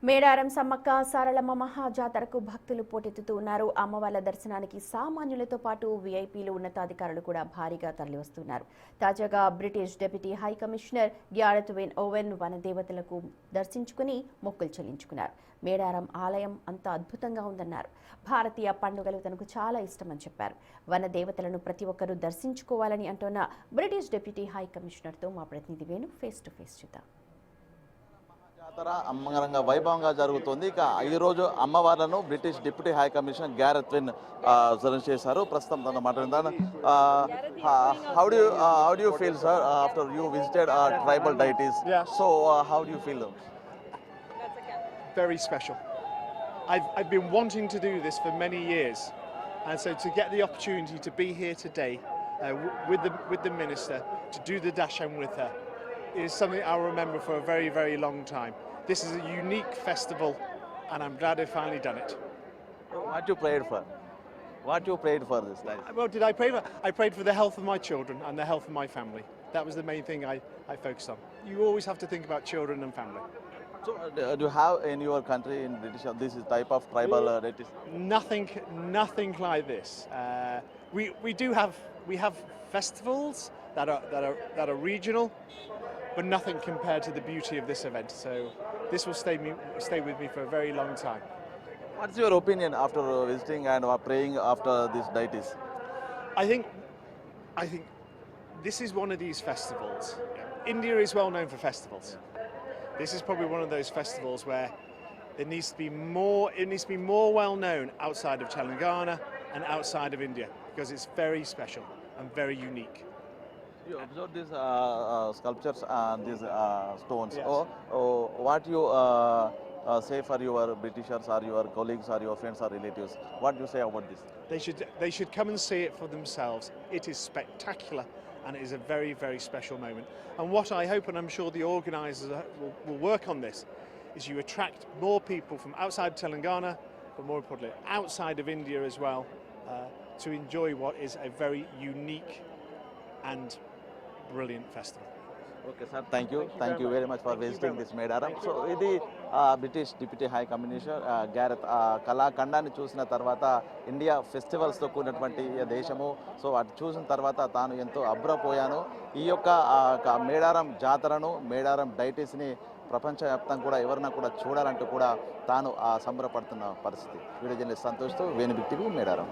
మేడారం సమ్మక్క సారలమ్మ మహాజాతరకు భక్తులు పోటెత్తుతూ ఉన్నారు. అమ్మవార్ల దర్శనానికి సామాన్యులతో పాటు వీఐపీలు ఉన్నతాధికారులు కూడా భారీగా తరలివస్తున్నారు. తాజాగా British deputy high commissioner Gareth Owen వనదేవతలకు దర్శించుకుని మొక్కులు చెల్లించుకున్నారు. మేడారం ఆలయం అంత అద్భుతంగా ఉందన్నారు. భారతీయ పండుగలు తనకు చాలా ఇష్టమని చెప్పారు. వనదేవతలను ప్రతి ఒక్కరూ దర్శించుకోవాలని అంటున్న బ్రిటిష్ డిప్యూటీ హై కమిషనర్తో మా ప్రతినిధి వేణు ఫేస్ టు ఫేస్ చూద్దాం. జాతర అంగరంగ వైభవంగా జరుగుతుంది. ఇక ఈ రోజు అమ్మవార్లను British deputy high commissioner Gareth చేశారు. ప్రస్తుతం తన మాట్లాడుతాను. How do you feel sir after you visited tribal deities? So how do you feel? Very special. I've been wanting to do this for many years, and so to get the opportunity to be here today with the minister to do the Dashan with her is something I'll remember for a very, very long time. This is a unique festival, and I'm glad I've finally done it. What you prayed for? What you prayed for this life? Well, did I pray for? I prayed for the health of my children and the health of my family. That was the main thing I focused on. You always have to think about children and family. So do you have in your country in British this is type of tribal deities? Nothing like this. We have festivals that are regional, but nothing compared to the beauty of this event. So this will stay with me for a very long time. What's your opinion after visiting and praying after these deities? I think this is one of these festivals. India is well known for festivals. This is probably one of those festivals where it needs to be more well known outside of Telangana and outside of India, because it's very special and very unique. You observe these sculptures and these stones. Yes. What you say for your Britishers or your colleagues or your friends or relatives? What do you say about this? They should come and see it for themselves. It is spectacular, and it is a very, very special moment. And what I hope, and I'm sure the organisers will work on this, is you attract more people from outside Telangana, but more importantly outside of India as well, to enjoy what is a very unique and brilliant festival. Okay, sir. Thank you very much for visiting this Medaram. So, ఇది British deputy high commissioner Gareth కళాఖండాన్ని చూసిన తర్వాత India ఫెస్టివల్స్తో కూడినటువంటి దేశము. So అది చూసిన తర్వాత తాను ఎంతో అబ్బురపోయాను. ఈ యొక్క మేడారం జాతరను, మేడారం డైటీస్ని ప్రపంచవ్యాప్తంగా కూడా ఎవరినా కూడా చూడాలంటూ కూడా తాను సంబరపడుతున్న పరిస్థితి. వీడియో జర్నలిస్ట్ సంతోష్తో వేణు బిగ్ టీవీ మేడారం.